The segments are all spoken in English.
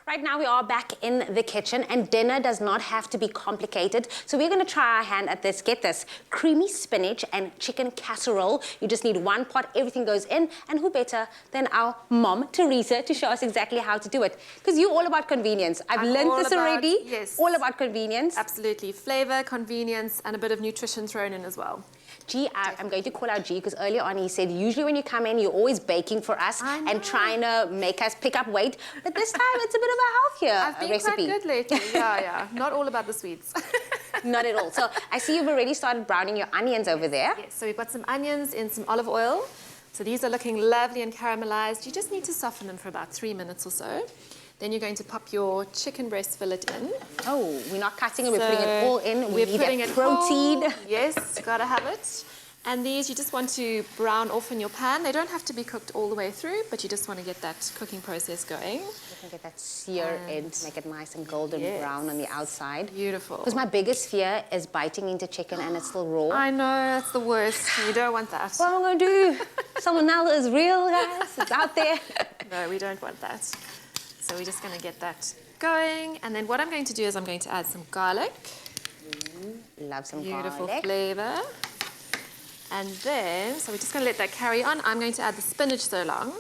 Right now we are back in the kitchen and dinner does not have to be complicated. So we're going to try our hand at this. Get this, creamy spinach and chicken casserole. You just need one pot, everything goes in. And who better than our mom, Teresa, to show us exactly how to do it. Because you're all about convenience. I've learned this already. Yes. All about convenience. Absolutely. Flavor, convenience, and a bit of nutrition thrown in as well. G, I'm going to call out G because earlier on he said usually when you come in you're always baking for us and trying to make us pick up weight, but this time it's a bit of a healthier recipe. I've been quite good lately, yeah. Not all about the sweets. Not at all. So I see you've already started browning your onions over there. Yes, so we've got some onions in some olive oil. So these are looking lovely and caramelized. You just need to soften them for about 3 minutes or so. Then you're going to pop your chicken breast fillet in. Oh, we're not cutting it, we're putting it all in. We're putting that it protein. Whole. Yes, gotta have it. And these you just want to brown off in your pan. They don't have to be cooked all the way through, but you just want to get that cooking process going. You can get that sear in to make it nice and golden brown on the outside. Beautiful. Because my biggest fear is biting into chicken and it's still raw. I know, that's the worst. You don't want that. What am I going to do? Salmonella is real, guys. It's out there. No, we don't want that. So we're just going to get that going. And then what I'm going to do is I'm going to add some garlic. Love some Beautiful garlic. flavor. And then, so we're just going to let that carry on. I'm going to add the spinach so long.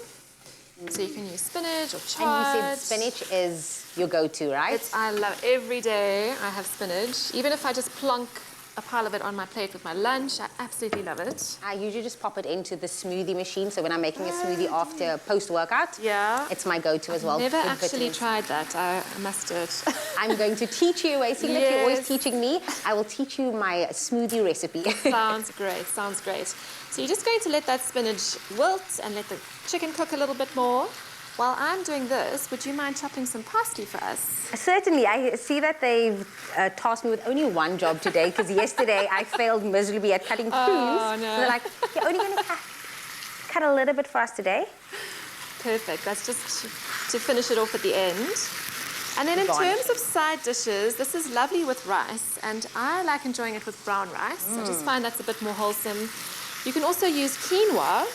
So you can use spinach or chard. And you said spinach is your go-to, right? I love it. Every day I have spinach. Even if I just plonk a pile of it on my plate with my lunch, I absolutely love it. I usually just pop it into the smoothie machine. So when I'm making a smoothie after post-workout, it's my go-to as well. I've never actually tried that. I must do it. I'm going to teach you, seeing that you're always teaching me, I will teach you my smoothie recipe. Sounds great, sounds great. So you're just going to let that spinach wilt and let the chicken cook a little bit more. While I'm doing this, would you mind chopping some parsley for us? Certainly. I see that they've tasked me with only one job today because yesterday I failed miserably at cutting prunes. Oh, no. So they're like, you're only going to cut a little bit for us today. Perfect. That's just to finish it off at the end. And then in terms of side dishes, this is lovely with rice, and I like enjoying it with brown rice. I just find that's a bit more wholesome. You can also use quinoa,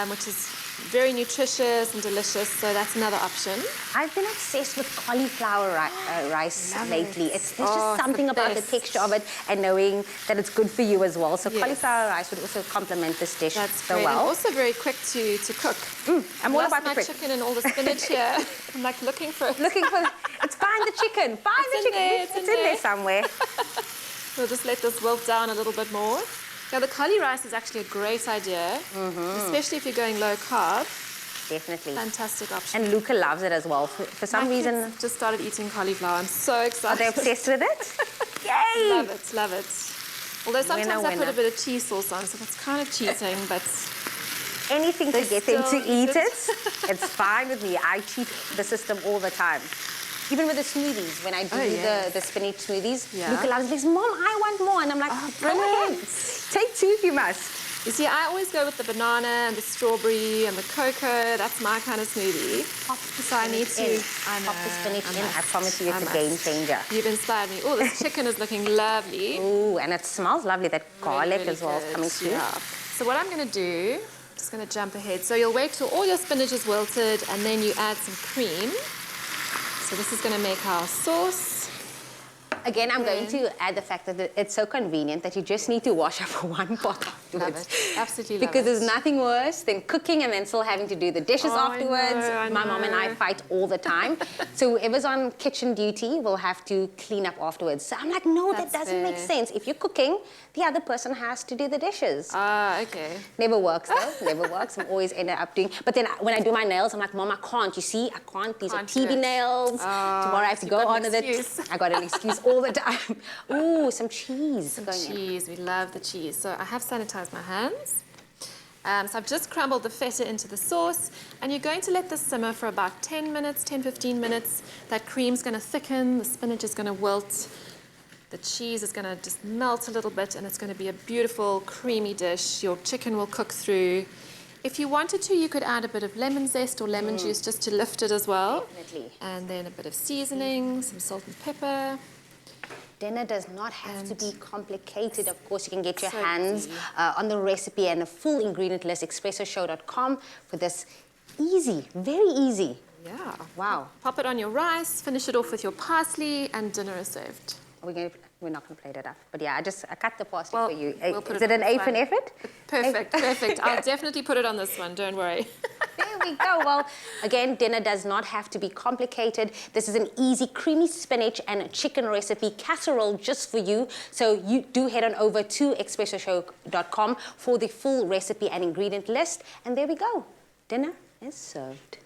which is very nutritious and delicious, so that's another option. I've been obsessed with cauliflower rice lately. There's just something about the texture of it and knowing that it's good for you as well. So cauliflower rice would also complement this dish so well. And also very quick to cook. I'm all about the quick. chicken and all the spinach here. I'm like looking for it. It's find the chicken. Find the chicken. It's in there somewhere. We'll just let this wilt down a little bit more. Now, the cauli rice is actually a great idea, especially if you're going low carb. Definitely. Fantastic option. And Luca loves it as well. For some reason... Kids just started eating cauliflower. I'm so excited. Are they obsessed with it? Yay! Love it, love it. Although sometimes I put a bit of cheese sauce on, so that's kind of cheating, but... Anything to get them to eat it, it's fine with me. I cheat the system all the time. Even with the smoothies, when I do the spinach smoothies, Luca loves it. He's, Mom, I want more. And I'm like, go ahead. Take two if you must. You see, I always go with the banana and the strawberry and the cocoa. That's my kind of smoothie. So I need to... Pop the spinach in. I promise you it's a game changer. You've inspired me. Oh, this chicken is looking lovely. Ooh, and it smells lovely. That garlic really as well is coming through. Yeah. So what I'm going to do, just going to jump ahead. So you'll wait till all your spinach is wilted and then you add some cream. So this is going to make our sauce. Again, I'm going to add the fact that it's so convenient that you just need to wash up one pot afterwards. Love it. Absolutely love Because there's nothing worse than cooking and then still having to do the dishes afterwards. I know. My mom and I fight all the time. So whoever's on kitchen duty will have to clean up afterwards. So I'm like, no, that doesn't make sense. If you're cooking, the other person has to do the dishes. Ah, okay. Never works though, never works. I'm always ended up doing, but then when I do my nails, I'm like, Mom, I can't. You see, I can't. These are TV nails. Tomorrow I have to go on with it. I got an excuse all the time. Ooh, some cheese. Some cheese. We love the cheese. So I have sanitized my hands. So I've just crumbled the feta into the sauce, and you're going to let this simmer for about 10 minutes, 10-15 minutes. That cream's going to thicken, the spinach is going to wilt, the cheese is going to just melt a little bit, and it's going to be a beautiful, creamy dish. Your chicken will cook through. If you wanted to, you could add a bit of lemon zest or lemon juice just to lift it as well. Definitely. And then a bit of seasoning, some salt and pepper. Dinner does not have to be complicated. Of course, you can get your hands on the recipe and the full ingredient list, expressoshow.com, for this easy, very easy Yeah. Wow. Pop it on your rice, finish it off with your parsley, and dinner is served. We're not going to plate it up. But yeah, I cut the parsley Well, for you. we'll put Is it it on an this apron one. effort? Perfect, perfect. I'll definitely put it on this one, don't worry. There we go. Well, again, dinner does not have to be complicated. This is an easy creamy spinach and chicken recipe casserole just for you. So you do head on over to expressoshow.com for the full recipe and ingredient list. And there we go. Dinner is served.